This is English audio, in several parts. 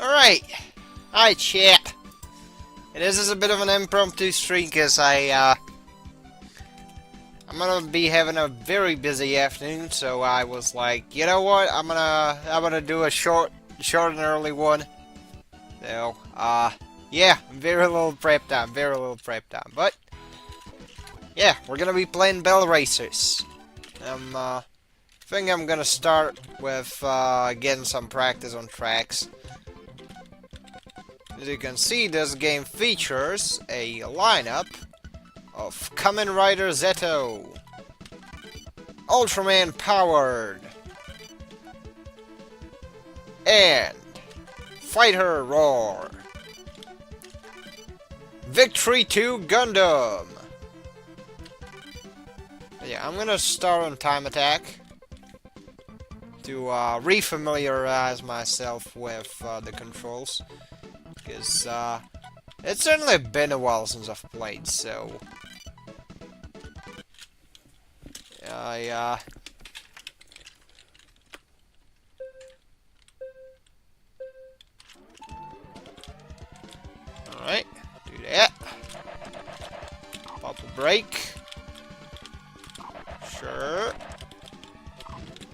Alright. Hi, chat. This is a bit of an impromptu stream because I'm gonna be having a very busy afternoon, so I was like, you know what? I'm gonna do a short and early one. So, yeah, very little prep time, but yeah, we're gonna be playing Bell Racers. I think I'm gonna start with getting some practice on tracks. As you can see, this game features a lineup of Kamen Rider Zeto, Ultraman Powered, and Fighter Roar, V2 Gundam. Yeah, I'm gonna start on Time Attack to refamiliarize myself with the controls. Because, it's certainly been a while since I've played, so... Alright, do that. Pop a brake. Sure.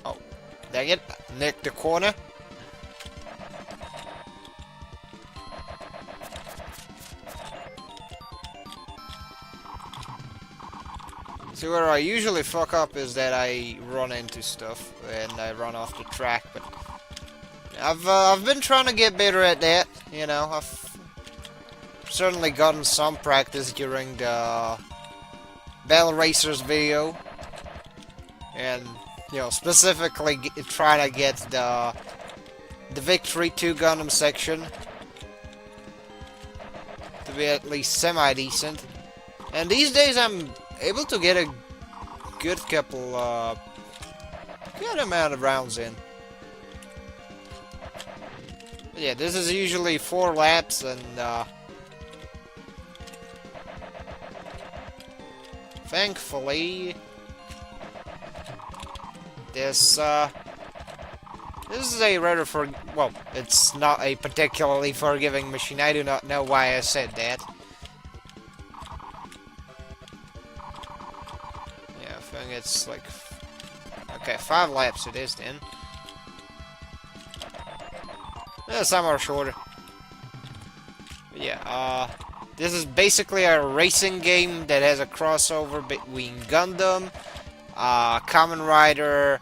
Oh, dang it. Nicked the corner. See, where I usually fuck up is that I run into stuff and I run off the track, but I've been trying to get better at that. You know, I've certainly gotten some practice during the Bell Racers video, and you know, specifically trying to get the V2 Gundam section to be at least semi-decent. And these days I'm able to get a good couple, good amount of rounds in. But yeah, this is usually 4 laps, and thankfully, this is a rather well, it's not a particularly forgiving machine. I do not know why I said that. It's like, okay, 5 laps it is then. Yeah, some are shorter. But yeah, this is basically a racing game that has a crossover between Gundam, Kamen Rider,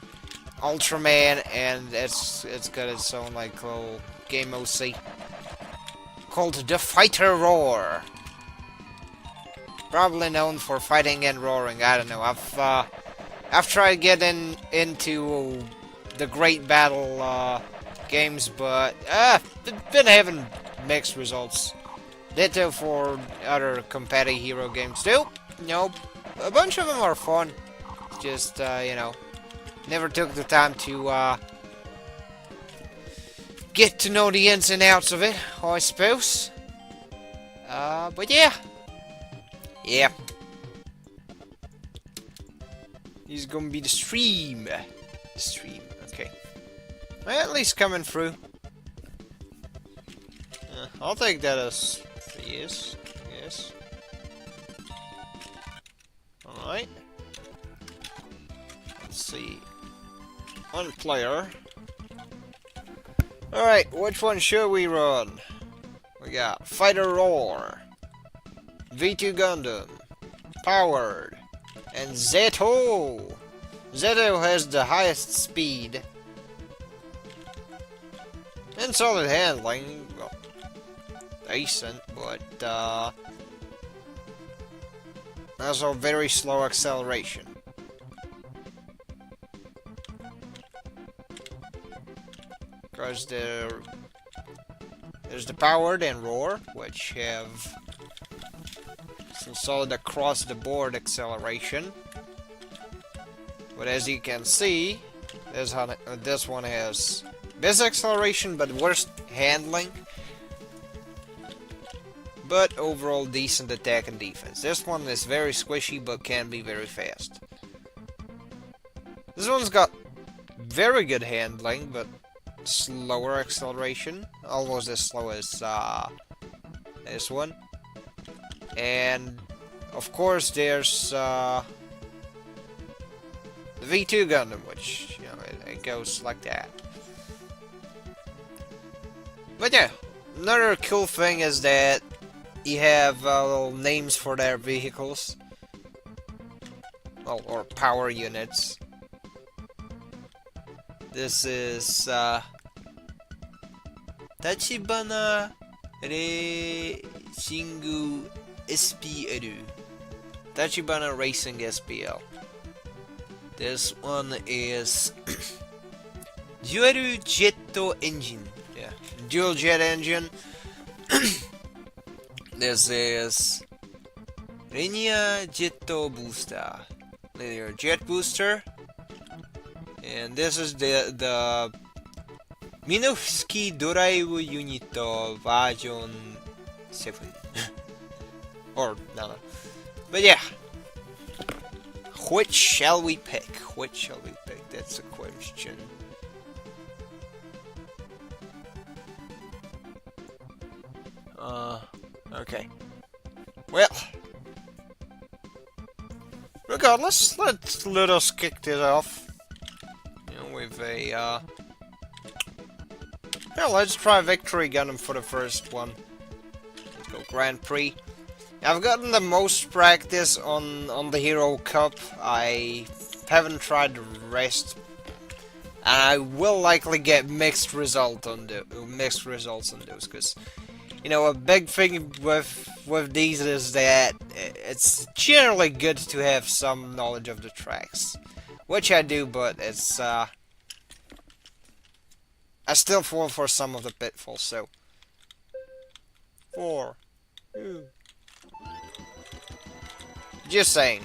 Ultraman, and it's got its own like little game OC called the Fighter Roar. Probably known for fighting and roaring. I don't know. I've tried getting into the Great Battle games, but been having mixed results. Ditto for other competitive hero games too. Nope, a bunch of them are fun. Just you know, never took the time to get to know the ins and outs of it, I suppose. But yeah. Yeah. This is gonna be the stream. Okay. Well, at least coming through. I'll take that as yes. Yes. Alright. Let's see. One player. Alright, which one should we run? We got Fighter Roar, V2 Gundam, Powered, and Zeto. Zeto has the highest speed and solid handling. Well, decent, but also very slow acceleration. Because there's the Powered and Roar, which have some solid across-the-board acceleration. But as you can see, this one has best acceleration but worst handling. But overall decent attack and defense. This one is very squishy but can be very fast. This one's got very good handling, but slower acceleration, almost as slow as this one. And of course, there's the V2 Gundam, which, you know, it goes like that. But yeah, another cool thing is that you have little names for their vehicles. Well, or power units. This is Tachibana Racing SPL. Tachibana Racing SPL. This one is Dual Jet Engine. Yeah, Dual Jet Engine. This is Linear Jet Booster. Linear Jet Booster. And this is the Minovsky Drive Unit version 7. Or, no. But yeah. Which shall we pick? Which shall we pick? That's the question. Okay. Well. Regardless, let us kick this off. With a, yeah, let's try Victory Gundam for the first one. Let's go Grand Prix. I've gotten the most practice on the Hero Cup. I haven't tried the rest. And I will likely get mixed results on those, because, you know, a big thing with these is that it's generally good to have some knowledge of the tracks. Which I do, but it's, I still fall for some of the pitfalls, so. 4, 2. Just saying.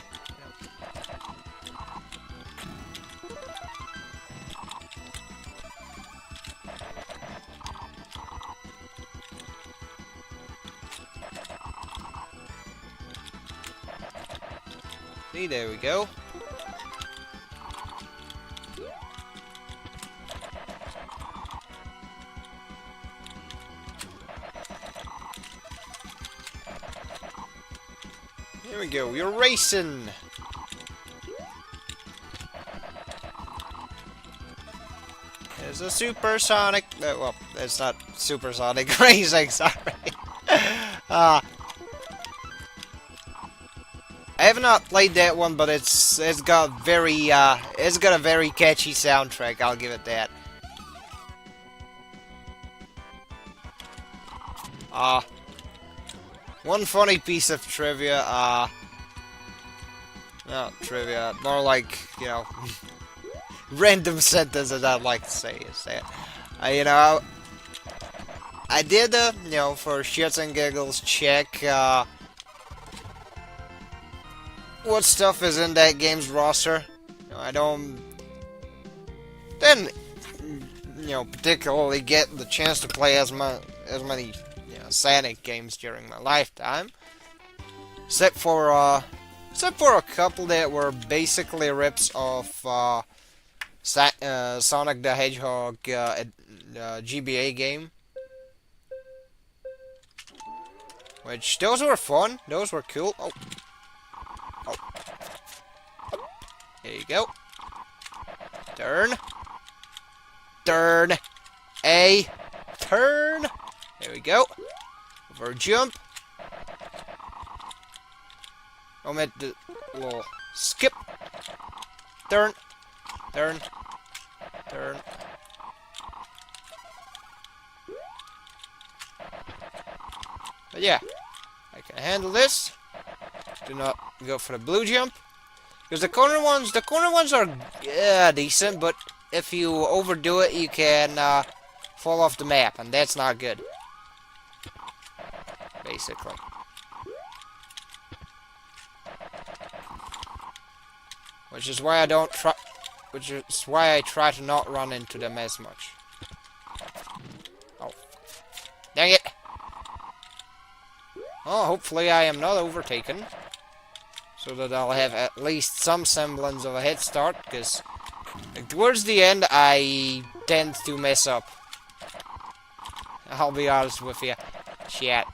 See, there we go. Here we go, you're racing! There's a supersonic... well, it's not supersonic racing, sorry. I have not played that one, but it's got a very catchy soundtrack, I'll give it that. One funny piece of trivia, not trivia, more like, you know, random sentence that I'd like to say is that, you know, I did, you know, for shits and giggles, check, what stuff is in that game's roster. You know, I don't, didn't, you know, particularly get the chance to play as many Sonic games during my lifetime, except for a couple that were basically rips of Sonic the Hedgehog GBA game, which those were fun, those were cool. Oh, there you go. Turn, A, turn. There we go. Over jump. Omit the little skip. Turn. But yeah, I can handle this. Do not go for the blue jump, because the corner ones are decent, but if you overdo it, you can fall off the map, and that's not good. Basically. Which is why I try to not run into them as much. Oh. Dang it! Oh, hopefully I am not overtaken, so that I'll have at least some semblance of a head start, because towards the end I tend to mess up. I'll be honest with you. Chat,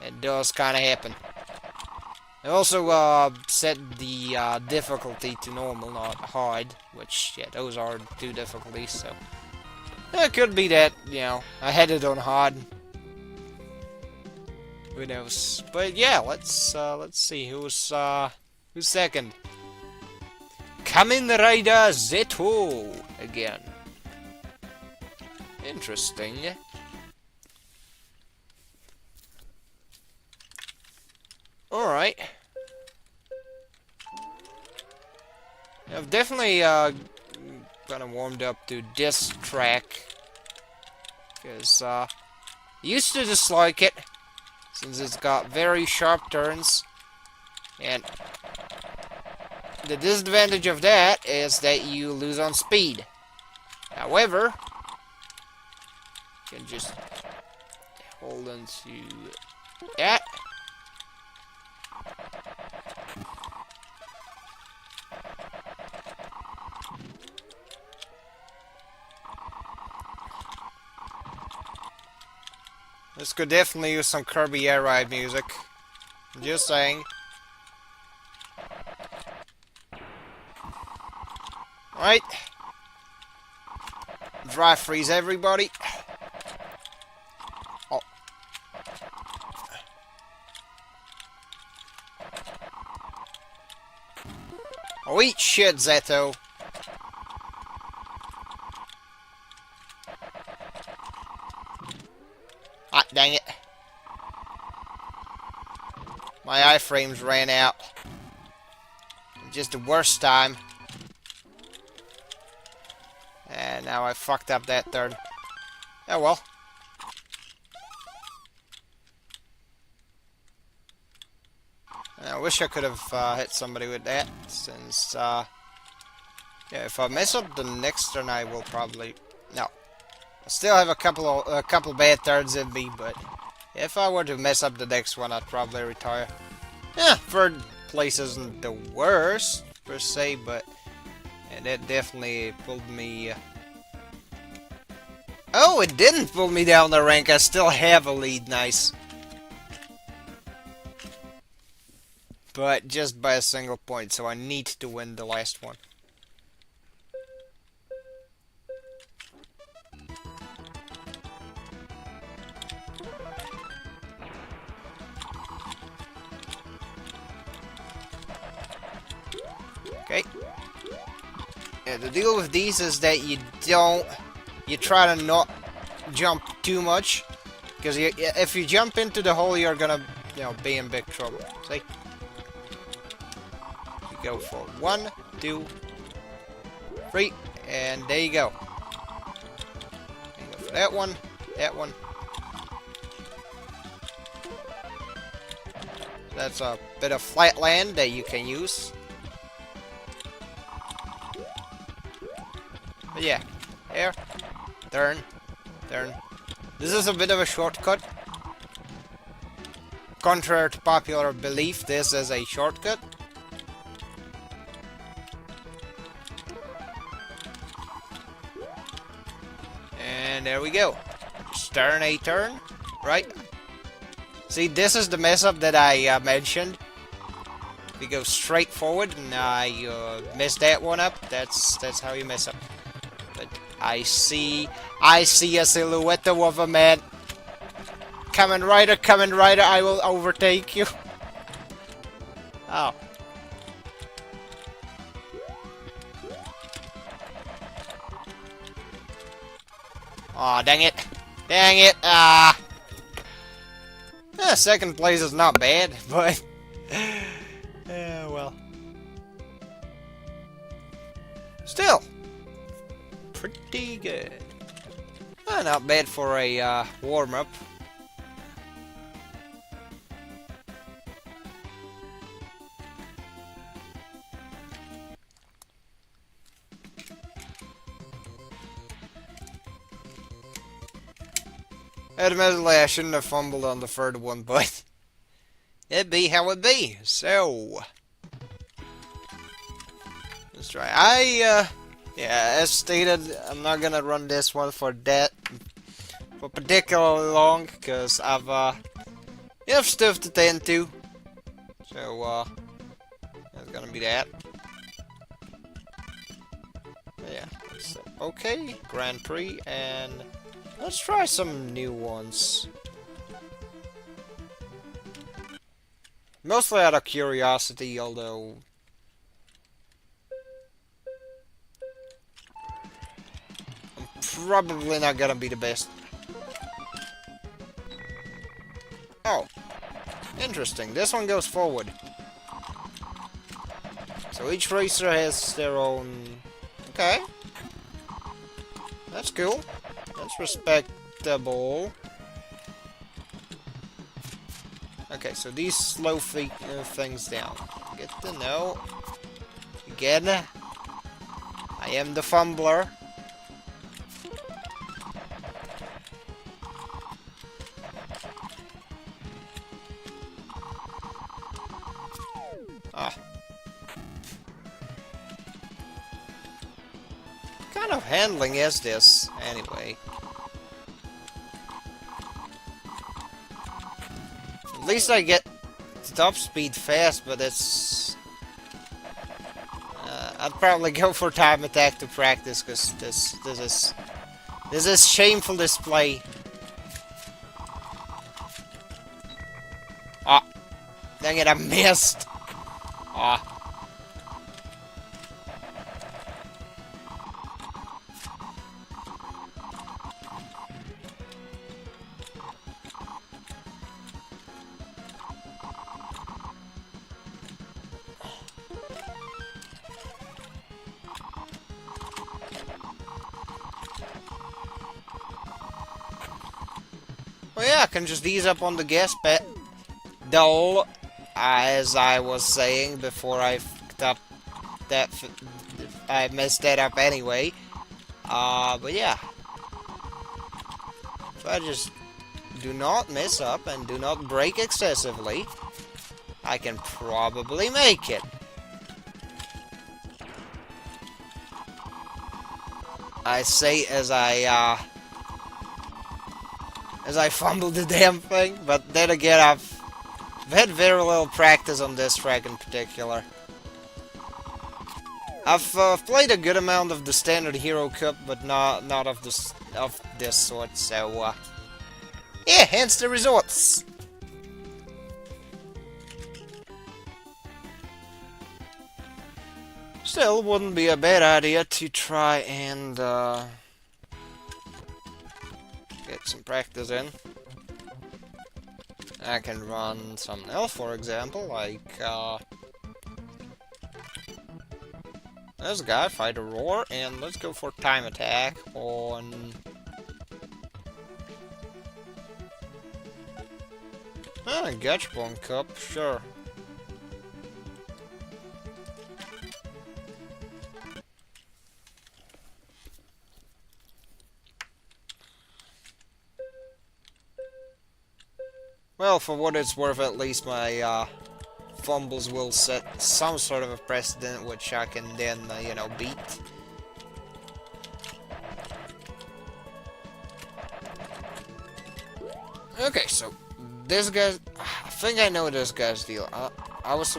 it does kind of happen. I also set the difficulty to normal, not hard, which, yeah, those are the two difficulties, so it could be that, you know, I had it on hard. Who knows? But yeah, let's see who's second. Kamen Rider Z2 again. Interesting. Alright. I've definitely kind of warmed up to this track. Because I used to dislike it, since it's got very sharp turns. And the disadvantage of that is that you lose on speed. However, you can just hold on to that. This could definitely use some Kirby Air Ride music. I'm just saying. Alright. Dry freeze everybody. Oh. Oh, eat shit, Zeto. Ah, dang it. My iframes ran out. Just the worst time. And now I fucked up that third. Oh well. I wish I could have hit somebody with that, since, yeah, if I mess up the next turn, I will probably... No. I still have a couple bad turns in me, but if I were to mess up the next one, I'd probably retire. Yeah, third place isn't the worst, per se, but yeah, that definitely pulled me... Oh, it didn't pull me down the rank. I still have a lead. Nice. But just by a single point, so I need to win the last one. Okay. Yeah, the deal with these is that you try to not jump too much, because if you jump into the hole, you're gonna, be in big trouble. See? You go for 1, 2, 3, and there you go. You go for that one, that one. That's a bit of flat land that you can use. But yeah, there, turn, turn. This is a bit of a shortcut. Contrary to popular belief, this is a shortcut. And there we go. Just turn a turn, right? See, this is the mess up that I mentioned. You go straight forward, and I mess that one up. That's how you mess up. But I see a silhouette of a man. Kamen Rider, I will overtake you. Oh. Aw, dang it. Dang it. Second place is not bad, but... yeah, well. Still. Pretty good. Not bad for a warm-up. Admittedly, I shouldn't have fumbled on the third one, but it be how it be. So let's try. Yeah, as stated, I'm not gonna run this one for particularly long, because you have stuff to tend to. So, that's gonna be that. Yeah, okay, Grand Prix, and let's try some new ones. Mostly out of curiosity, although I'm probably not gonna be the best. Oh, interesting. This one goes forward. So each racer has their own... Okay. That's cool. That's respectable. Okay, so these slow things down. Get to know. Again, I am the fumbler. Ah. What kind of handling is this, anyway? At least I get top speed fast, but it's... I'd probably go for time attack to practice, because this is shameful display. Ah, dang it, I missed. Ah. Well, yeah, I can just ease up on the gas pedal, as I was saying before I fucked up that. I messed that up anyway. But yeah. If I just do not mess up and do not brake excessively, I can probably make it. I say as I fumbled the damn thing, but then again, I've had very little practice on this track in particular. I've played a good amount of the standard Hero Cup, but not of this sort. So yeah, hence the results. Still, wouldn't be a bad idea to try and get some practice in. I can run something else, for example, like there's a guy, Fighter Roar, and let's go for time attack on... Gachbon Cup, sure. Well, for what it's worth, at least my fumbles will set some sort of a precedent, which I can then, you know, beat. Okay, so this guy, I think I know this guy's deal. I was,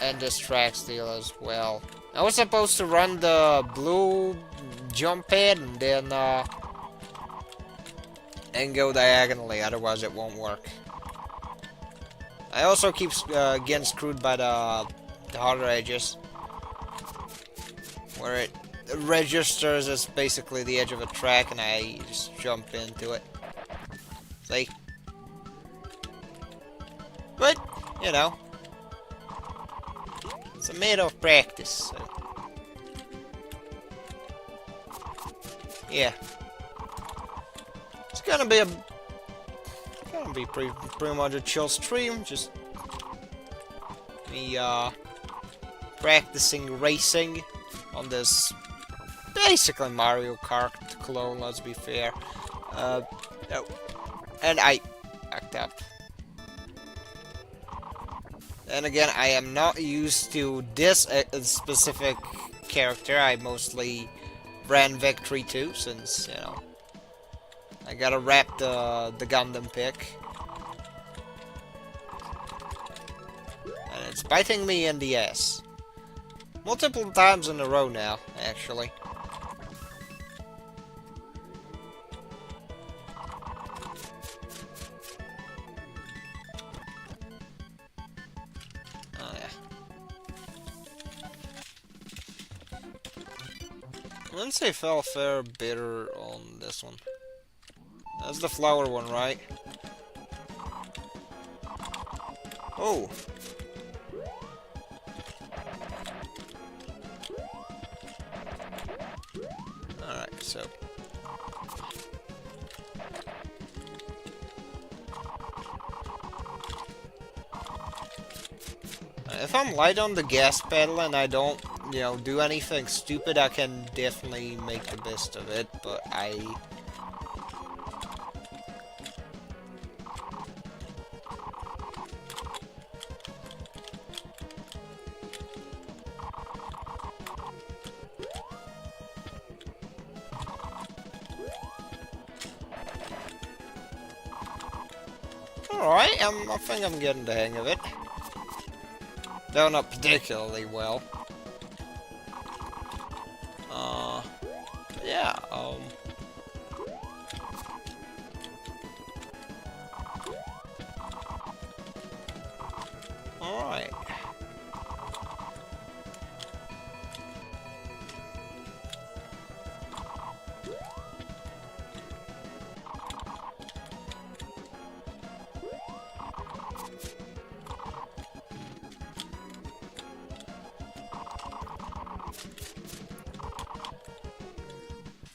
and this track's deal as well. I was supposed to run the blue jump pad and then, and go diagonally, otherwise it won't work. I also keep getting screwed by the harder edges, where it registers as basically the edge of a track, and I just jump into it. See? But, you know, it's a matter of practice. So. Yeah, it's gonna be pretty much a chill stream. Just me practicing racing on this basically Mario Kart clone. Let's be fair. Oh, and I backed up. And again, I am not used to this specific character. I mostly ran Victory 2 since, you know, I gotta wrap the Gundam pick. And it's biting me in the ass. Multiple times in a row now, actually. Oh, yeah. I wouldn't say fell fair bitter on this one. That's the flower one, right? Oh! Alright, so... if I'm light on the gas pedal and I don't, you know, do anything stupid, I can definitely make the best of it, but Alright, I think I'm getting the hang of it. Though not particularly well. Yeah, Alright.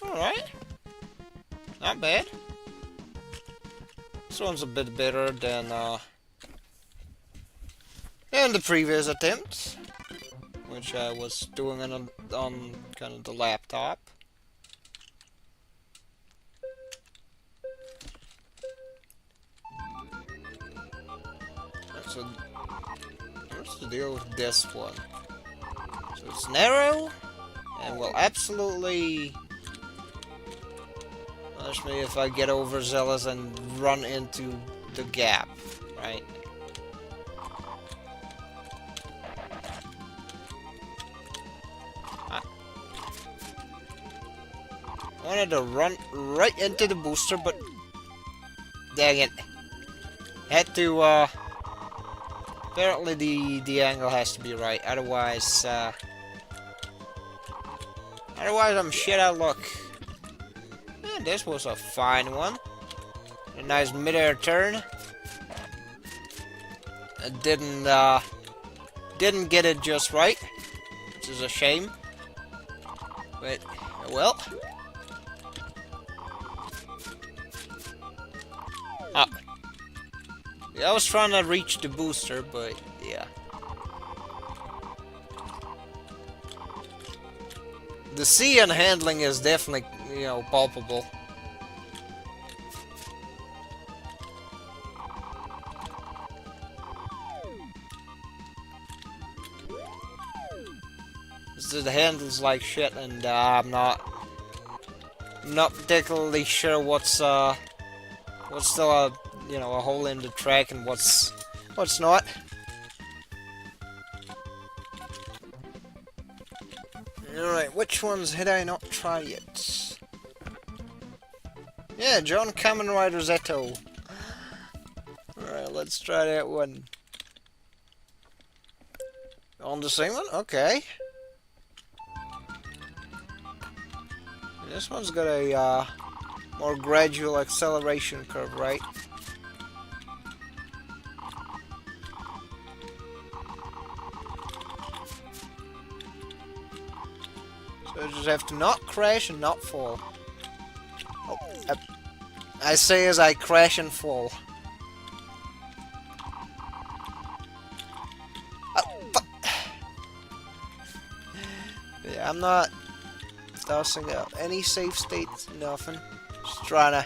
Alright. Not bad. This one's a bit better than the previous attempt, which I was doing on kind of the laptop. So, what's the deal with this one? So it's narrow, and will absolutely punish me if I get overzealous and run into the gap, right? I wanted to run right into the booster, but dang it. Had to, apparently the angle has to be right, otherwise I'm shit out of luck. And this was a fine one. A nice mid-air turn. I didn't get it just right, which is a shame. But, well. Yeah, I was trying to reach the booster, but yeah. The C and handling is definitely, you know, palpable. The handles like shit, and I'm not particularly sure what's still a, you know, a hole in the track and what's not. Alright, which ones had I not tried yet? Yeah, John Kamen Rider Zetto. Alright, let's try that one. On the same one? Okay. This one's got a more gradual acceleration curve, right? So I just have to not crash and not fall. Oh, I say as I crash and fall. Oh, fuck. Yeah, I'm not tossing out any safe states, nothing. Just trying to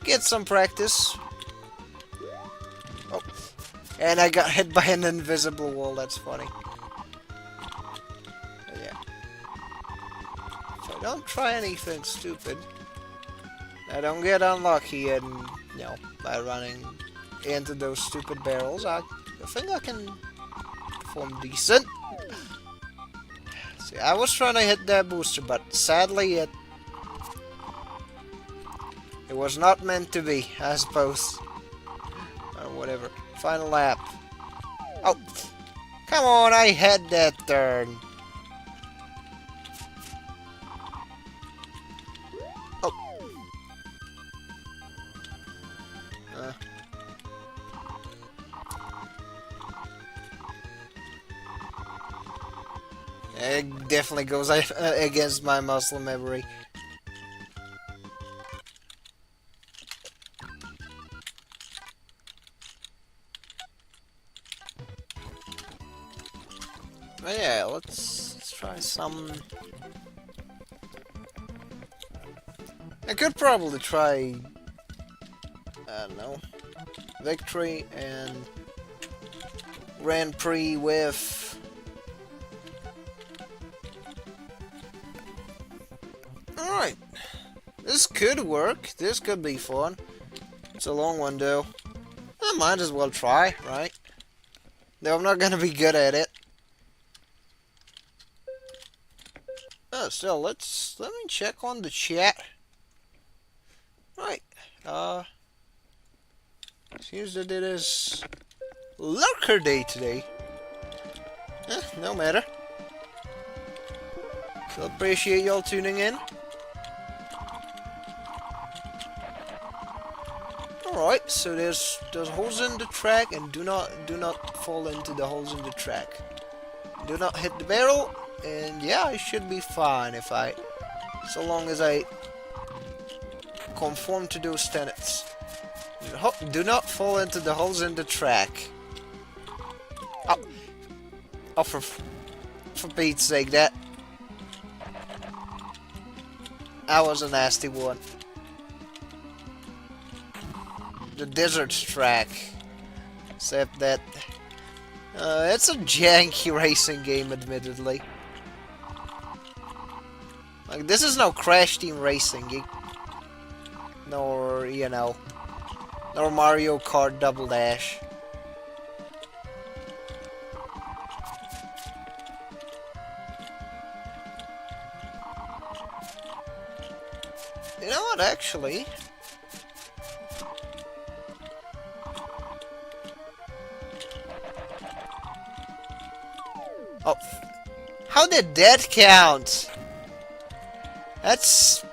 get some practice. Oh, and I got hit by an invisible wall, that's funny. But yeah. don't try anything stupid. I don't get unlucky and, by running into those stupid barrels. I think I can perform decent. See, I was trying to hit that booster, but sadly it was not meant to be, I suppose. Or whatever. Final lap. Oh, come on, I had that turn. Oh. It definitely goes against my muscle memory. But yeah, let's try some. I could probably try, I don't know, Victory and Grand Prix with alright. This could work. This could be fun. It's a long one though. I might as well try, right? Though I'm not gonna be good at it. Oh, still, let me check on the chat. Right. Seems that it is Lurker Day today. No matter. So appreciate y'all tuning in. Alright, so there's holes in the track, and do not fall into the holes in the track. Do not hit the barrel, and yeah, I should be fine if so long as I conform to those tenets. Do not fall into the holes in the track. Oh, for Pete's sake, that was a nasty one. The desert track, except that it's a janky racing game, admittedly. Like, this is no Crash Team Racing, nor nor Mario Kart Double Dash. You know what, actually? Oh, how did that count? It's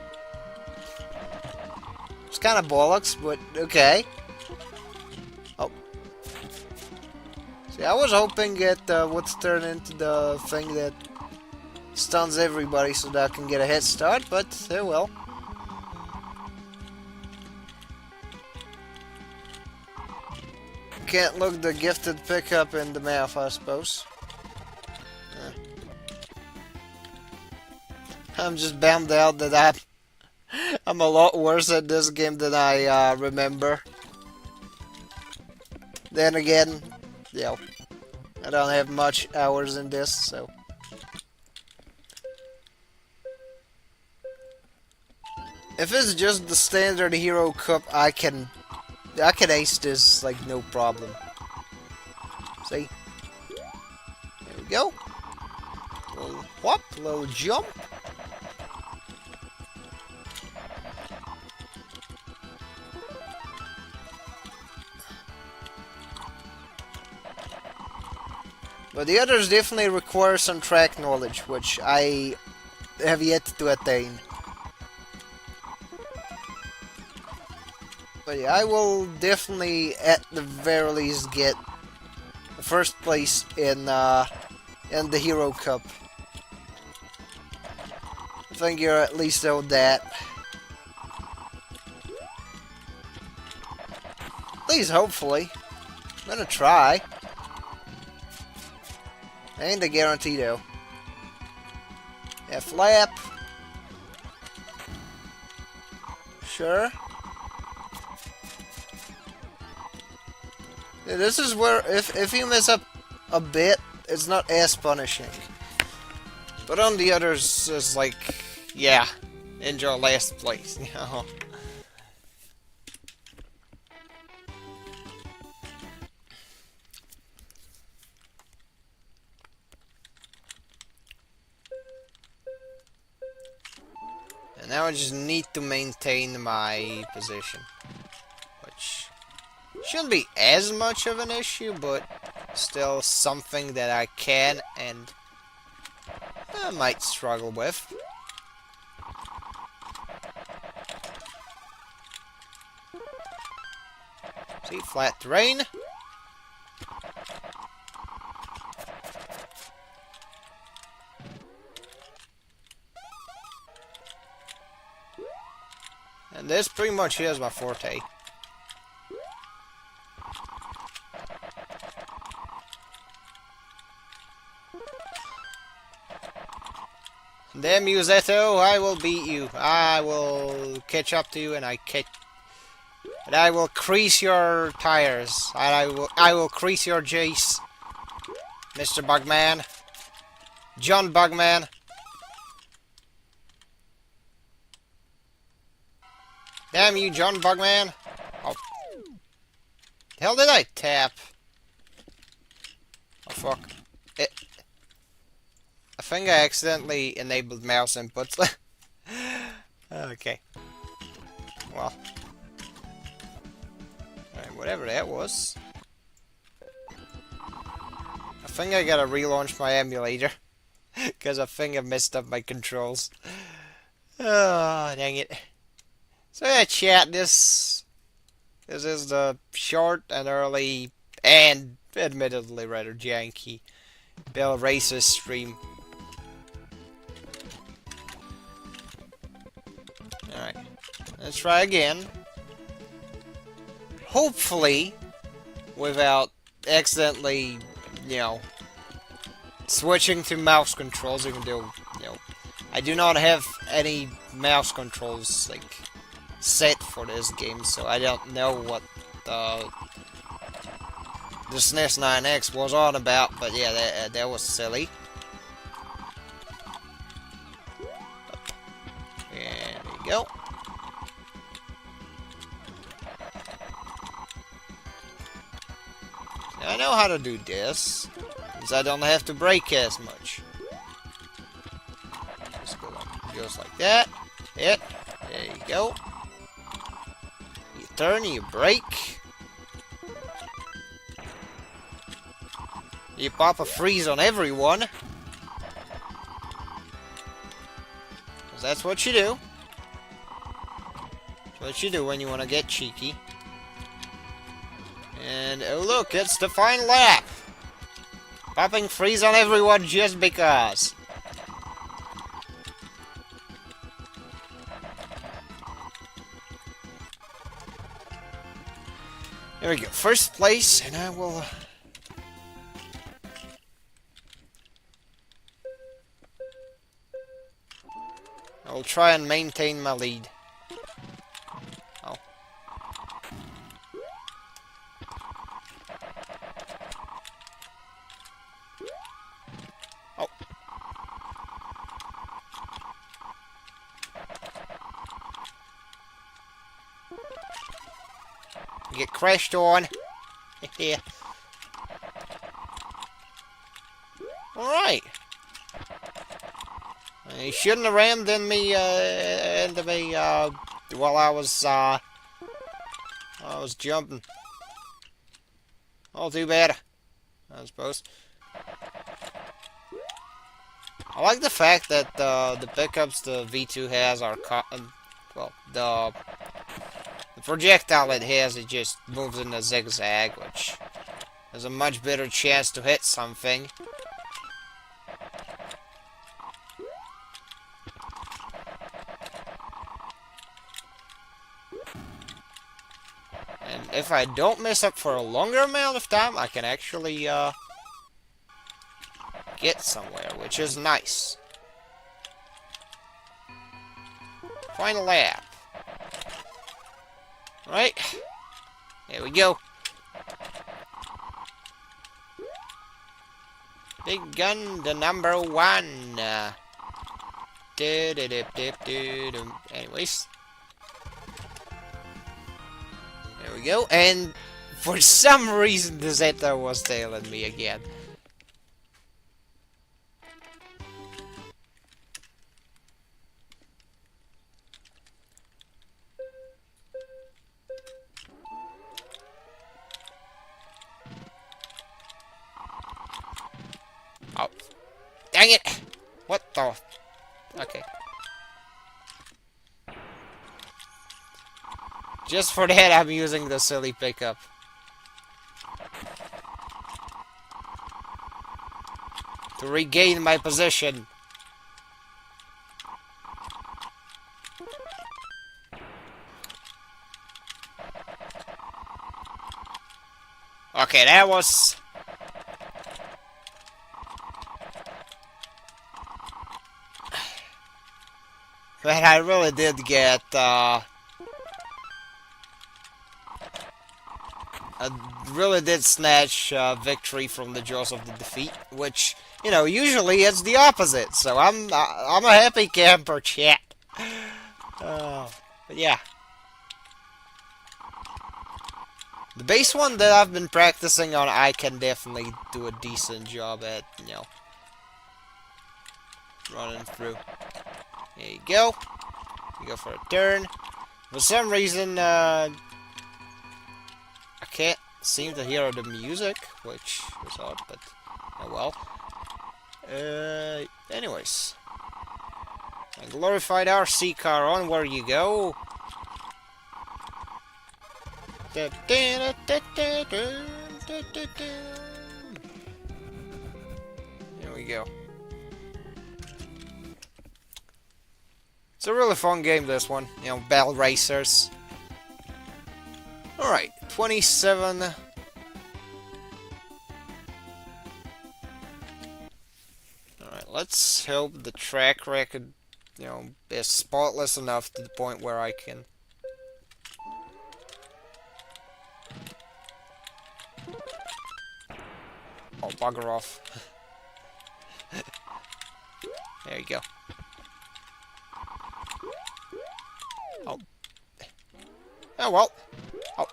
kind of bollocks, but okay. Oh. See, I was hoping it would turn into the thing that stuns everybody so that I can get a head start, but oh well. Can't look the gifted pickup in the mouth, I suppose. I'm just bummed out that I'm a lot worse at this game than I remember. Then again, I don't have much hours in this, so. If it's just the standard Hero Cup, I can ace this like no problem. See? There we go. Little whop, little jump. But the others definitely require some track knowledge, which I have yet to attain. But yeah, I will definitely, at the very least, get first place in the Hero Cup. I think you're at least owed that. At least, hopefully. I'm gonna try. Ain't a guarantee though. Yeah, flap. Sure. Yeah, this is where if you mess up a bit, it's not as punishing. But on the others, it's like, yeah, enjoy last place, you know. And now I just need to maintain my position, which shouldn't be as much of an issue, but still something that I can and I might struggle with. See, flat terrain. And this pretty much is my forte. Damn you, Zeto, I will beat you. I will catch up to you and I will crease your tires. And I will crease your Jace. Mr. Bugman. John Bugman. Damn you, John Bugman. Oh. The hell did I tap? Oh fuck. I think I accidentally enabled mouse inputs. Okay. Well. Alright, whatever that was. I think I gotta relaunch my emulator. Because I think I messed up my controls. Oh, dang it. So yeah, chat, this is the short and early, and admittedly rather janky, Bell Racer stream. Alright, let's try again. Hopefully, without accidentally, you know, switching to mouse controls, even though, you know, I do not have any mouse controls, like, set for this game, so I don't know what the SNES 9X was on about, but yeah, that was silly. There we go. Now I know how to do this, because I don't have to brake as much. Just go just like that. There you go. You turn, you brake. You pop a freeze on everyone. Because that's what you do. That's what you do when you want to get cheeky. And, oh look, it's the final lap! Popping freeze on everyone just because. There we go, first place, and I will... I'll try and maintain my lead. Oh. Oh. Get crashed on. Yeah. Alright. He shouldn't have rammed into me while I was jumping. Oh, too bad, I suppose. I like the fact that the pickups the V2 has are well, the projectile it has, it just moves in a zigzag, which has a much better chance to hit something. And if I don't mess up for a longer amount of time, I can actually get somewhere, which is nice. Final lap. Right? There we go. Big gun, the number one. Anyways, there we go. And for some reason, the Zeta was tailing me again. Oh, dang it! What the? Okay. Just for that, I'm using the silly pickup. To regain my position. Okay, that was... But I really did get, I really did snatch victory from the jaws of the defeat, which, you know, usually it's the opposite. So I'm a happy camper, chat. But yeah, the base one that I've been practicing on, I can definitely do a decent job at, you know, running through. There you go. You go for a turn. For some reason, I can't seem to hear the music, which is odd, but oh well. Anyways. A glorified RC car, on where you go. Here we go. It's a really fun game, this one. You know, Battle Racers. Alright, 27. Alright, let's hope the track record, you know, is spotless enough to the point where I can... Oh, bugger off. There you go. Oh. Oh, well. Oh.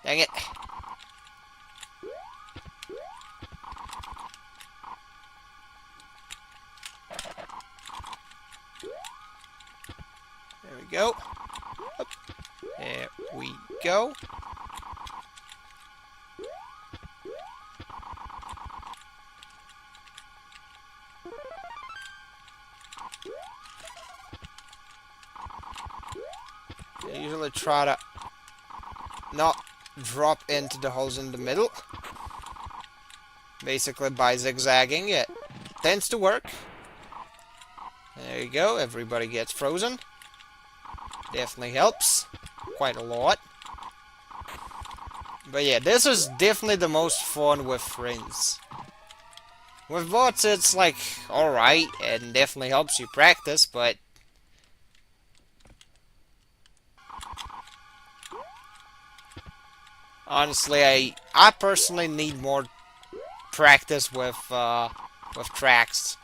Dang it. There we go. Up. There we go. I usually try to not drop into the holes in the middle. Basically by zigzagging, it tends to work. There you go, everybody gets frozen. Definitely helps. Quite a lot. But yeah, this is definitely the most fun with friends. With bots, it's like, alright, and definitely helps you practice, but... honestly, I personally need more practice with tracks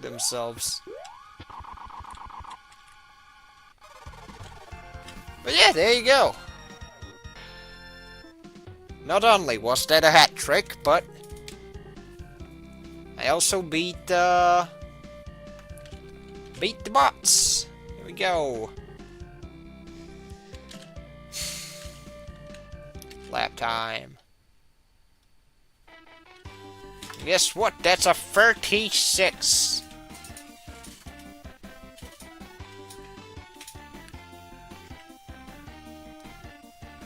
themselves. But yeah, there you go. Not only was that a hat trick, but I also beat the bots. Here we go. Lap time. Guess what? That's a 36.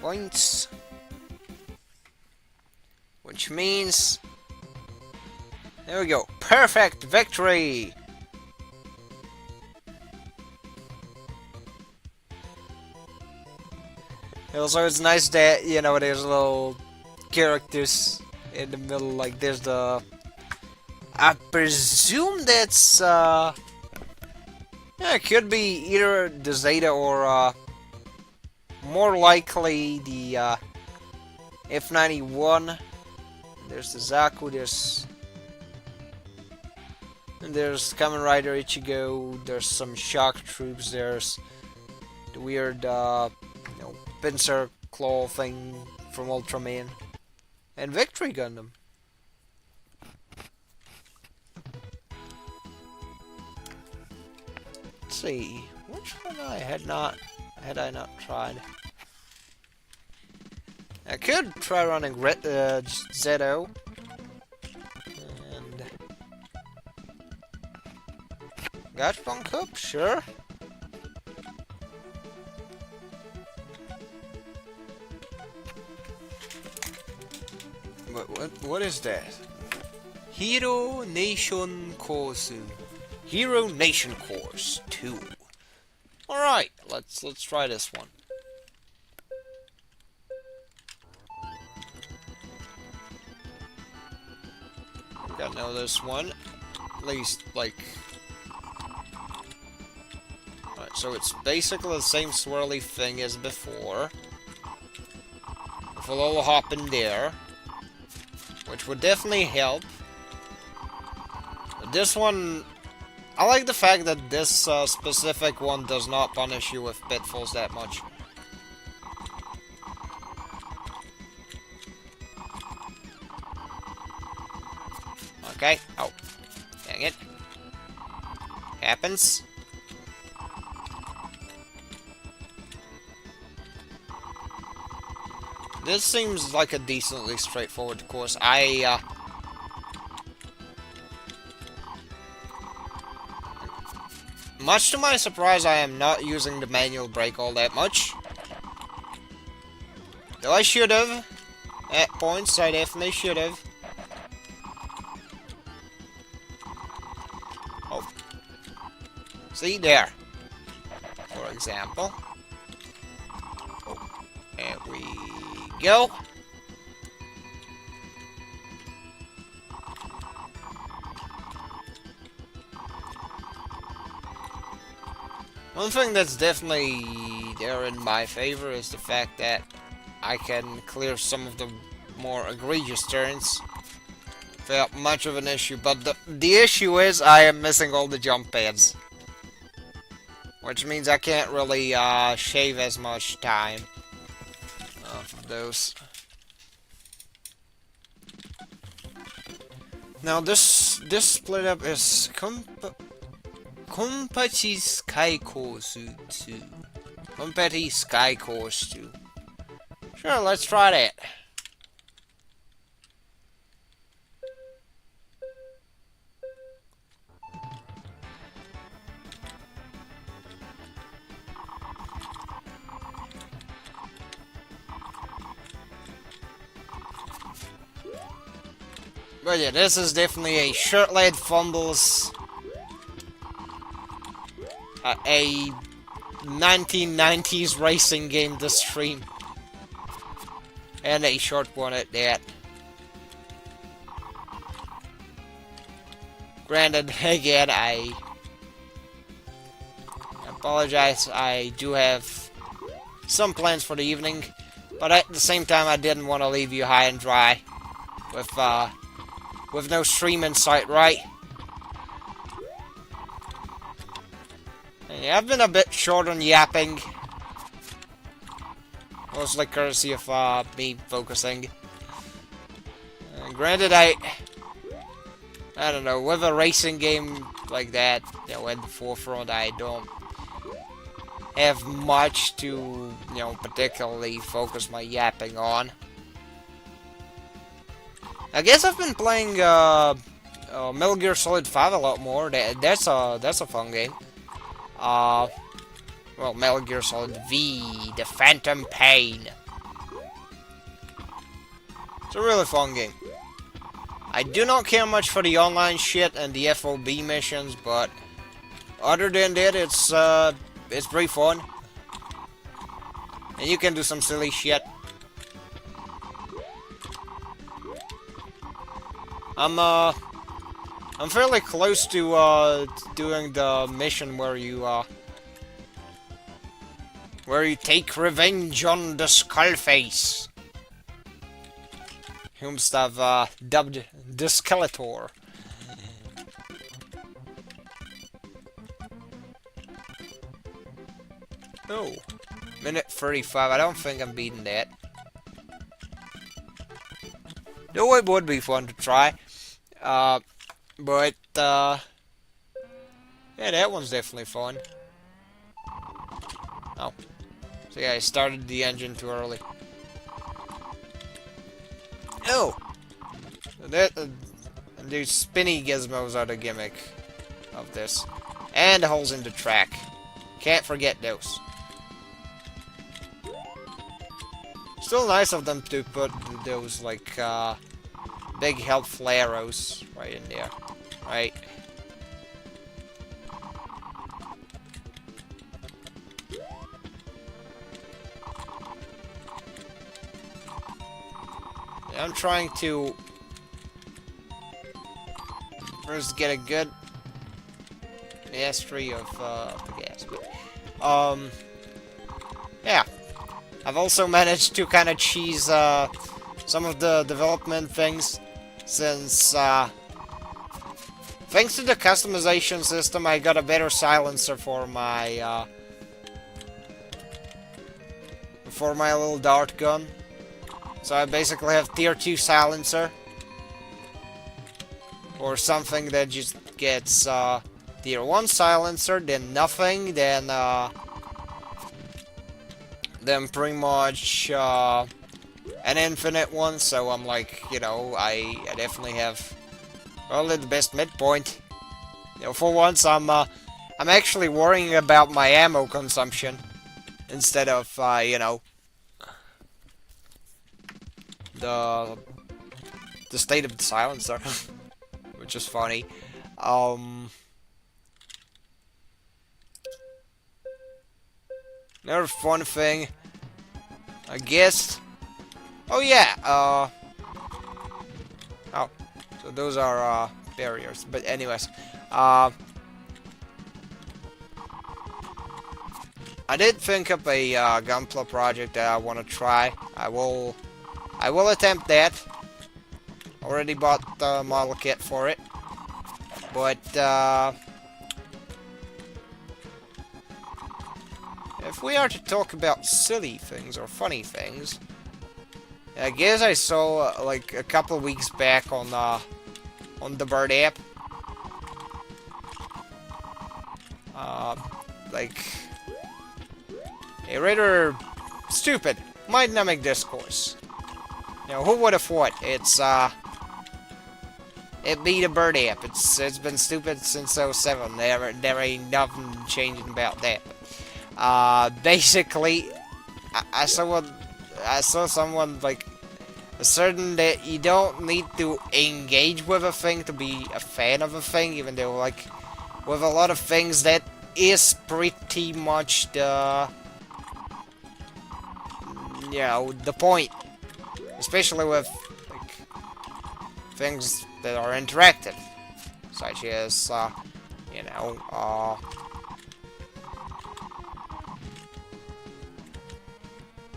Points. Which means... there we go. Perfect victory! Also, it's nice that, you know, there's little characters in the middle, like there's the... I presume that's, yeah, it could be either the Zeta or, more likely the, F91. There's the Zaku, there's... And there's Kamen Rider Ichigo, there's some shock troops, there's the weird, pincer claw thing from Ultraman, and V2 Gundam. Let's see, which one had I not tried? I could try running Zeto. And Gachbon Cup, sure. What is that? Hero Nation Course. Hero Nation Course 2. Alright, let's try this one. Gotta know this one. At least, like... Alright, so it's basically the same swirly thing as before. With a little hop in there. Which would definitely help. But this one... I like the fact that this specific one does not punish you with pitfalls that much. Okay. Oh. Dang it. Happens. This seems like a decently straightforward course. Much to my surprise, I am not using the manual brake all that much. Though I should have. At points, I definitely should have. Oh. See, there. For example. Oh. There we go. One thing that's definitely there in my favor is the fact that I can clear some of the more egregious turns without much of an issue. But the issue is I am missing all the jump pads, which means I can't really shave as much time off of those. Now this split up is Competi Sky Course 2. Competi Sky Course 2. Sure, let's try that. But yeah, this is definitely a shirt-led fumbles. A 1990s racing game to stream. And a short one at that. Granted, again, I apologize. I do have some plans for the evening. But at the same time, I didn't want to leave you high and dry. With no stream in sight, right? Yeah, I've been a bit short on yapping. Mostly courtesy of me focusing. Granted, I don't know, with a racing game like that, you know, at the forefront, I don't have much to, you know, particularly focus my yapping on. I guess I've been playing Metal Gear Solid 5 a lot more. That's a fun game. Well, Metal Gear Solid V, The Phantom Pain. It's a really fun game. I do not care much for the online shit and the FOB missions, but other than that, it's pretty fun. And you can do some silly shit. I'm fairly close to doing the mission where you take revenge on the Skullface, whom I've dubbed the Skeletor. Oh, minute 35. I don't think I'm beating that. Though it would be fun to try. But, yeah, that one's definitely fun. Oh. So yeah, I started the engine too early. Oh! These spinny gizmos are the gimmick of this. And the holes in the track. Can't forget those. Still nice of them to put those, like, big helpful arrows right in there. Right? I'm trying to first get a good mastery of the gas. But, yeah. I've also managed to kind of cheese some of the development things, since thanks to the customization system, I got a better silencer for my little dart gun. So I basically have tier 2 silencer. Or something that just gets tier 1 silencer, then nothing, then pretty much an infinite one. So I'm like, you know, I definitely have probably the best midpoint. You know, for once I'm actually worrying about my ammo consumption instead of you know, the state of the silencer, which is funny. Another fun thing, I guess. Oh yeah. Oh, so those are barriers. But anyways, I did think of a Gunpla project that I want to try. I will attempt that. Already bought the model kit for it. But, if we are to talk about silly things or funny things, I guess I saw, like, a couple of weeks back on the Bird app, like, a rather stupid, mind-numbing discourse. You know, who would have thought? It be the Bird app. It's been stupid since '07. There ain't nothing changing about that. Basically, I saw someone like asserting that you don't need to engage with a thing to be a fan of a thing, even though, like, with a lot of things, that is pretty much the, you know, the point. Especially with, like, things that are interactive, such as, you know,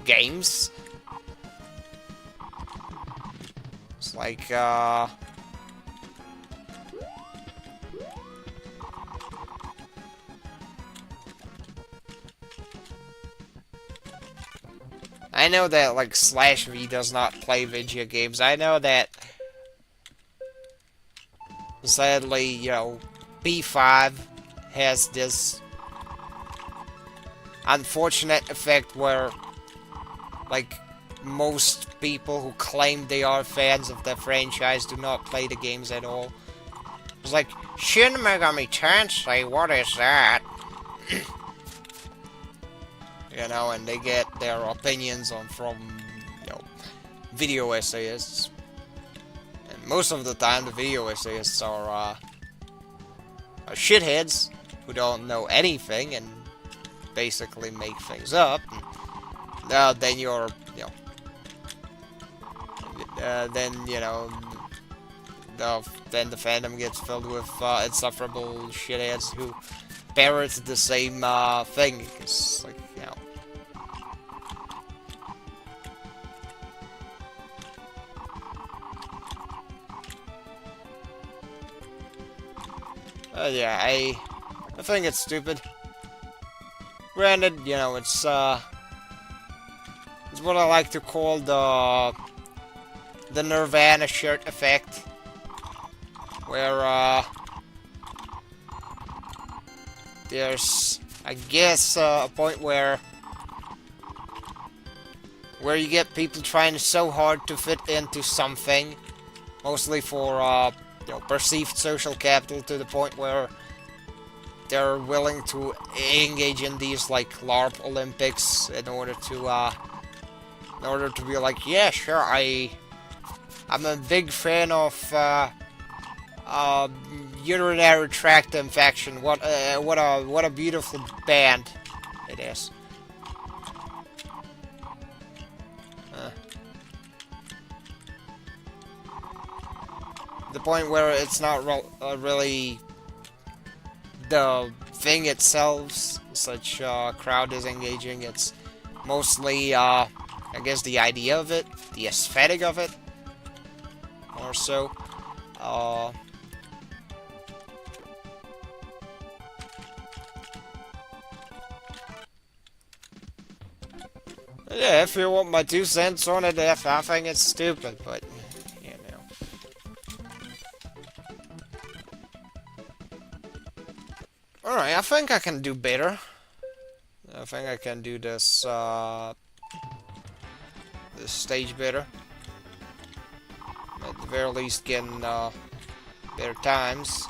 games. It's like, I know that, like, /V does not play video games. I know that, sadly, you know, B5 has this unfortunate effect where, like, most people who claim they are fans of the franchise do not play the games at all. It's like, Shin Megami Tensei, what is that? You know, and they get their opinions from, you know, video essayists. And most of the time, the video essayists are shitheads who don't know anything and basically make things up. And, then you're, you know, then, you know, then the fandom gets filled with insufferable shitheads who parrot the same thing. It's like, you know. Yeah, I think it's stupid. Granted, you know, it's what I like to call the Nirvana shirt effect, where there's, I guess, a point where you get people trying so hard to fit into something, mostly for you know, perceived social capital, to the point where they're willing to engage in these like LARP Olympics in order to be like, yeah, sure, I'm a big fan of urinary tract infection. What a beautiful band it is. The point where it's not really the thing itself, such crowd is engaging. It's mostly, I guess, the idea of it, the aesthetic of it, more so. Yeah, if you want my 2 cents on it, I think it's stupid, but, you know. Alright, I think I can do better. I think I can do this, this stage better. At the very least, getting, better times.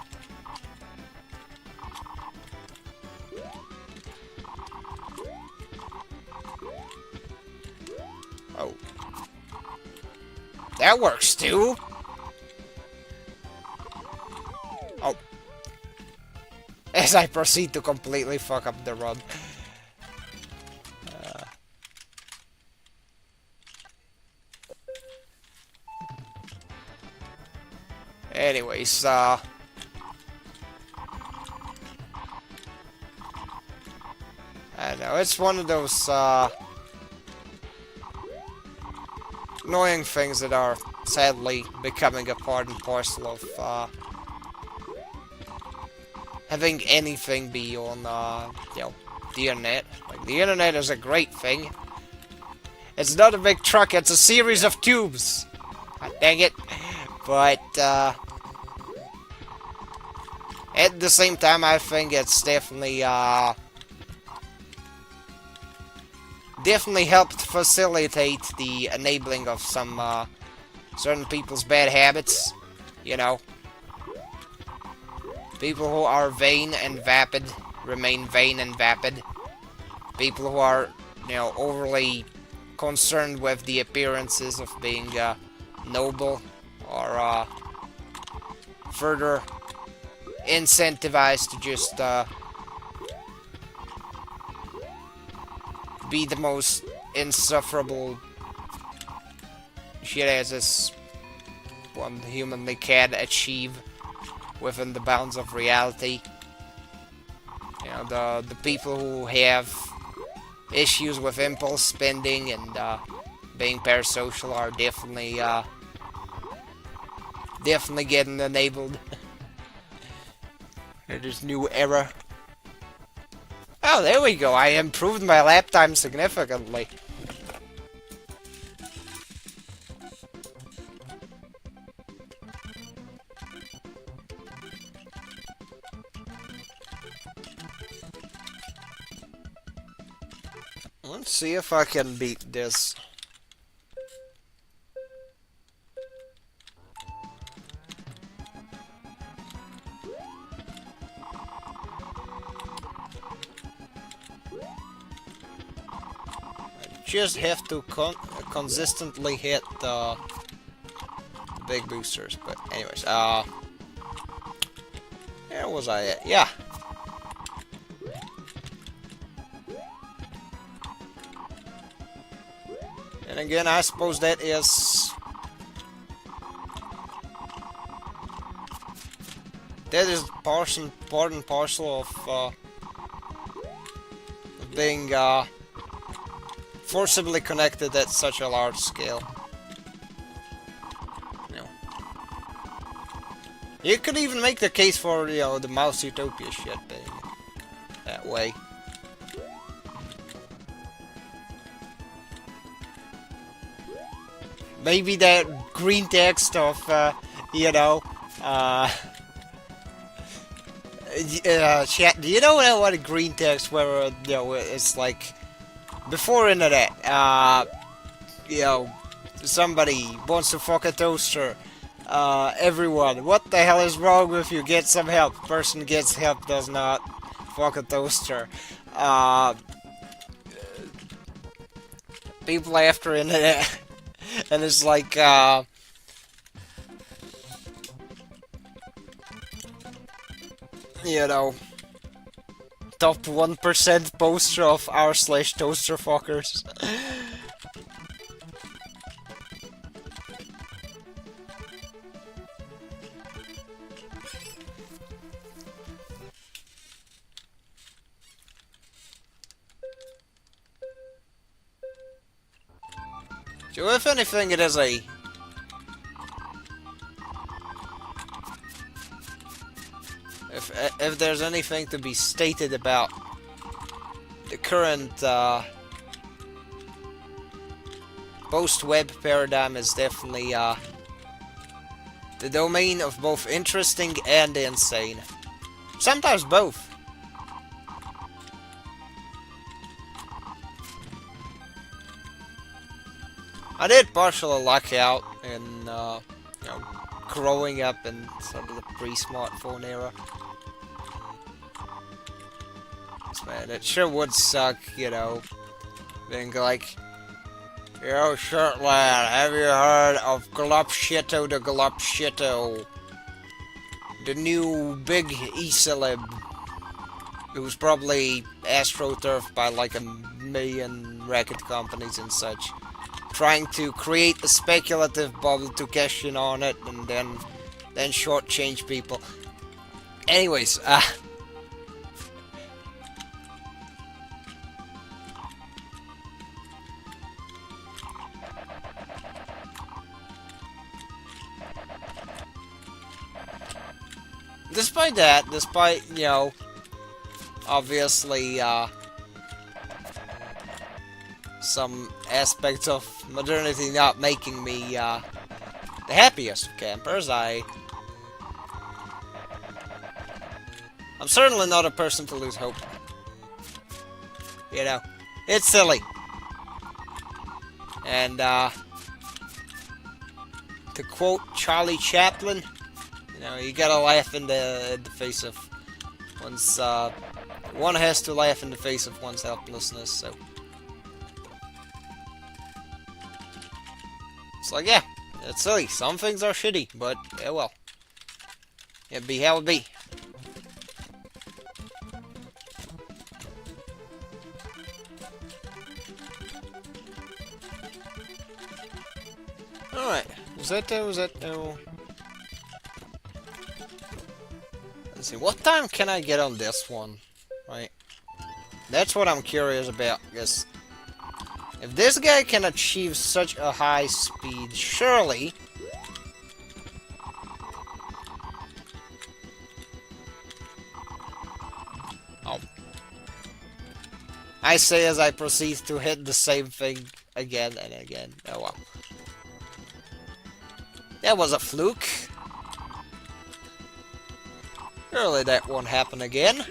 Oh. That works too! Oh. As I proceed to completely fuck up the run. Anyways, I know, it's one of those, annoying things that are sadly becoming a part and parcel of having anything be on you know, the internet. Like, the internet is a great thing. It's not a big truck, it's a series of tubes. God dang it. But at the same time, I think it's definitely definitely helped facilitate the enabling of some certain people's bad habits, you know. People who are vain and vapid remain vain and vapid. People who are, you know, overly concerned with the appearances of being noble are further incentivized to just be the most insufferable shit as one humanly can achieve within the bounds of reality. You know, the people who have issues with impulse spending and being parasocial are definitely definitely getting enabled in this new era. Oh, there we go. I improved my lap time significantly. Let's see if I can beat this. Just have to consistently hit the big boosters. But anyways, where was I at? Yeah. And again, I suppose that is part and parcel of being forcibly connected at such a large scale. You know. You could even make the case for, you know, the Mouse Utopia shit being that way. maybe that green text of, you know, chat, do you know what a green text where, you know, it's like, before internet, you know, somebody wants to fuck a toaster, everyone, what the hell is wrong with you? Get some help. Person gets help, does not fuck a toaster. People after internet, and it's like, you know, top 1% poster of r/toaster fuckers. So if anything, it is a... If there's anything to be stated about the current post-web paradigm, is definitely the domain of both interesting and insane. Sometimes both. I did partially luck out in, you know, growing up in sort of the pre-smartphone era. Man, it sure would suck, you know, being like, yo, shirt lad, have you heard of Glupshitto the Glupshitto? The new big e-celeb, who's probably astroturfed by like a million racket companies and such, trying to create a speculative bubble to cash in on it and then shortchange people. Anyways, despite that, you know, obviously, some aspects of modernity not making me, the happiest of campers, I'm certainly not a person to lose hope. You know, it's silly. And, to quote Charlie Chaplin, you know, you gotta laugh in the face of one's, one has to laugh in the face of one's helplessness, so. It's like, yeah, it's silly. Some things are shitty, but, yeah, well. It be how it be. Alright, was that, let's see, what time can I get on this one? Right? That's what I'm curious about, because if this guy can achieve such a high speed, surely... Oh. I say as I proceed to hit the same thing again and again. Oh well. That was a fluke. Surely that won't happen again.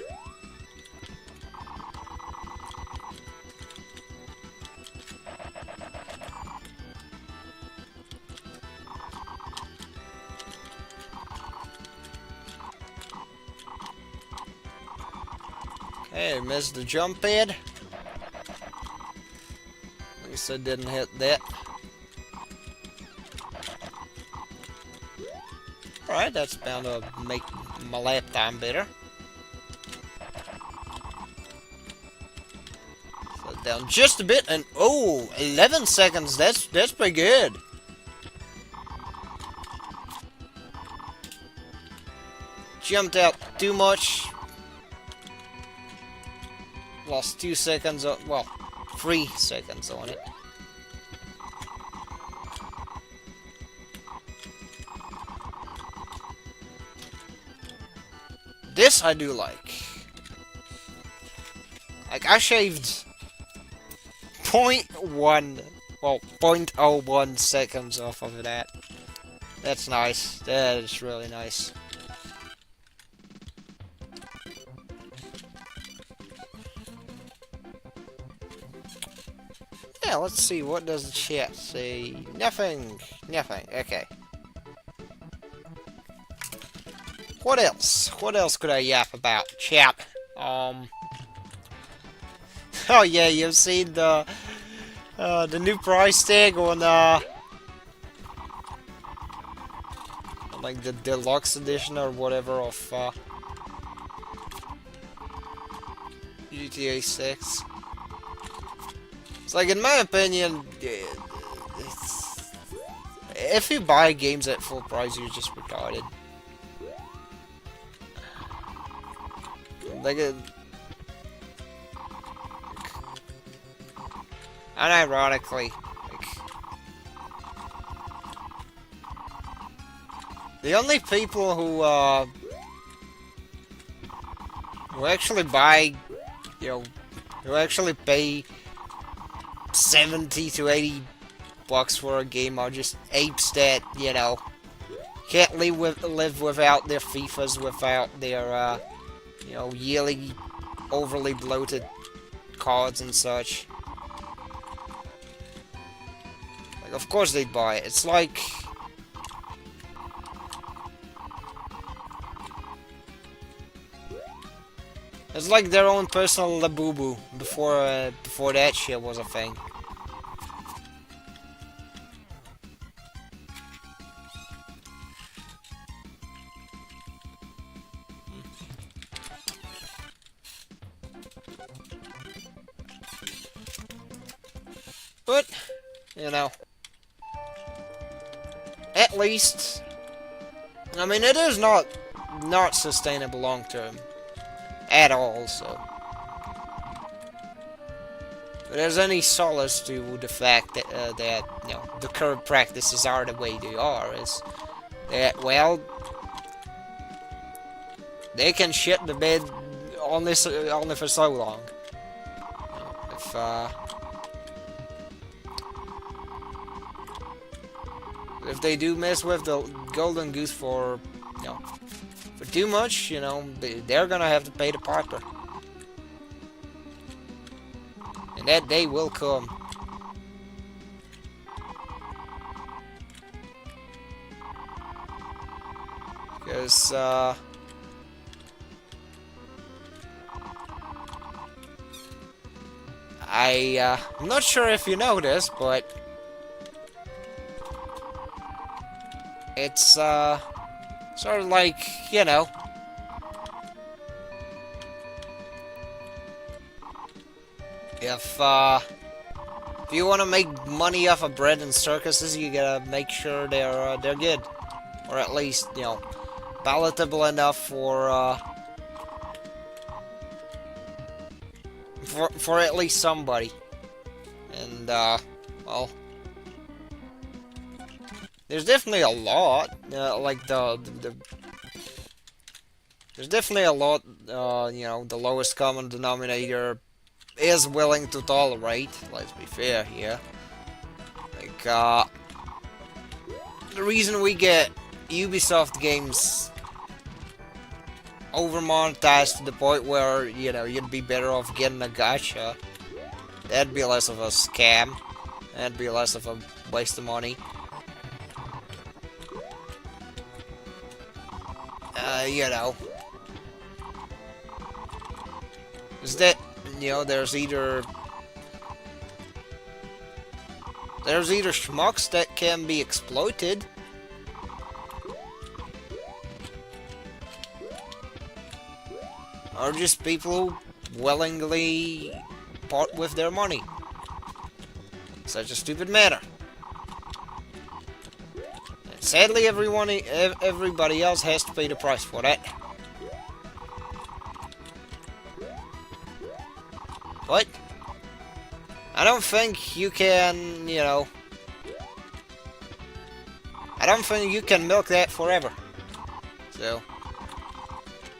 Okay, missed the jump pad. At least I didn't hit that. Alright, that's bound to make my lap time better. Slow it down just a bit, and oh, 11 seconds, that's pretty good. Jumped out too much. Lost 2 seconds, well, 3 seconds on it. This I do like. Like, I shaved 0.1 well, 0.01 seconds off of that. That's nice. That is really nice. Yeah, let's see. What does the chat say? Nothing. Nothing. Okay. What else? What else could I yap about? Chat. Oh yeah, you've seen the new price tag on like the deluxe edition or whatever of GTA 6. It's like, in my opinion, if you buy games at full price, you're just retarded. Like, unironically, like, the only people who actually buy, you know, who actually pay 70 to 80 bucks for a game are just apes that, you know, can't live without their FIFAs, without their, you know, yearly overly bloated cards and such. Like, of course they'd buy it. It's like... it's like their own personal Labubu before that shit was a thing. But, you know, at least, I mean, it is not sustainable long term at all, so. But there's any solace to the fact that that, you know, the current practices are the way they are, is that, well, they can shit the bed only for so long. You know, if they do mess with the golden goose for, you know, for too much, you know, they're gonna have to pay the piper. And that day will come. Because, I'm not sure if you know this, but it's, sort of like, you know, if you want to make money off of bread and circuses, you gotta make sure they're good, or at least, you know, palatable enough for at least somebody. And well, there's definitely a lot, like there's definitely a lot, you know, the lowest common denominator is willing to tolerate, let's be fair here. Like, the reason we get Ubisoft games over-monetized to the point where, you know, you'd be better off getting a gacha, that'd be less of a scam, that'd be less of a waste of money. You know, is that, you know, there's either schmucks that can be exploited, or just people who willingly part with their money. Such a stupid matter. And sadly, everybody else has to pay the price for that. But I don't think you can, you know, I don't think you can milk that forever. So,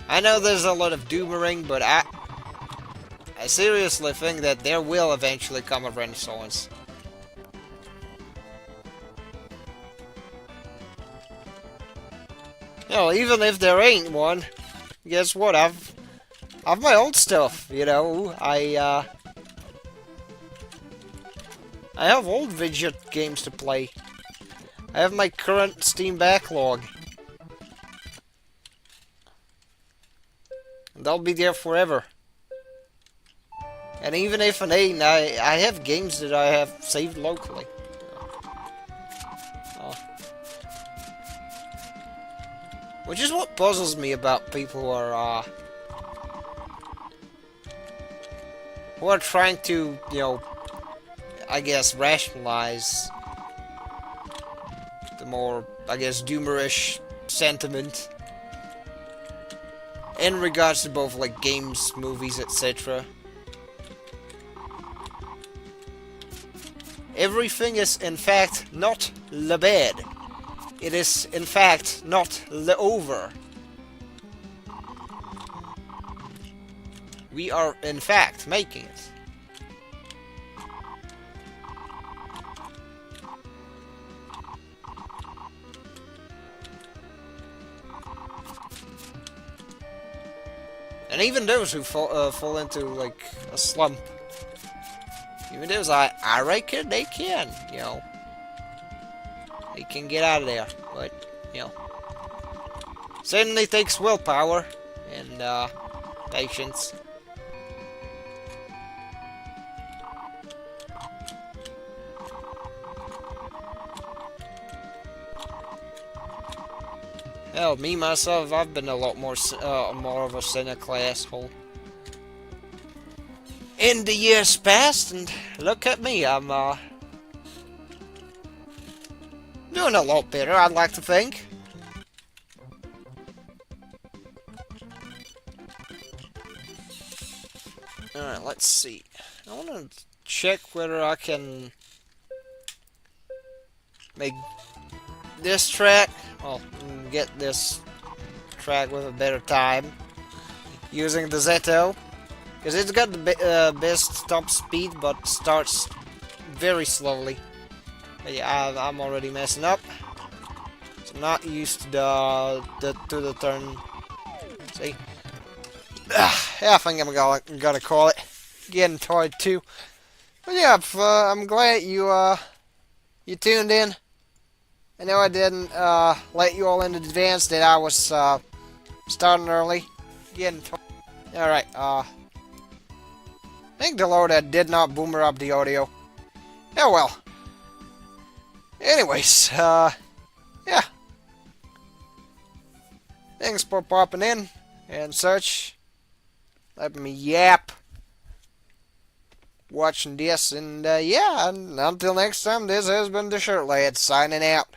I know there's a lot of doomering, but I seriously think that there will eventually come a renaissance. You know, even if there ain't one, guess what? I've my old stuff. You know, I have old video games to play. I have my current Steam backlog. And they'll be there forever. And even if it ain't, I have games that I have saved locally. Oh. Which is what puzzles me about people who are trying to, you know, I guess, rationalize the more, I guess, doomerish sentiment in regards to both, like, games, movies, etc. Everything is, in fact, not le bad. It is, in fact, not le over. We are, in fact, making it. And even those who fall into, like, a slump, even those, I reckon they can, you know. They can get out of there, but, you know. Certainly takes willpower and, patience. Hell, me, myself, I've been a lot more of a cynical asshole in the years past, and look at me, I'm, doing a lot better, I'd like to think. Alright, let's see. I want to check whether I can make this track, well, get this track with a better time using the Zeto, because it's got the best top speed, but starts very slowly. But yeah, I'm already messing up. So I'm not used to the turn. See? Yeah, I think I'm gonna call it. Getting tired too. But yeah, I'm glad you tuned in. I know I didn't let you all in advance that I was starting early. Getting tired. Alright, thank the Lord I did not boomer up the audio. Oh well. Anyways, yeah. Thanks for popping in and such. Let me yap. Watching this, and yeah, and until next time, this has been the Shirt Lad signing out.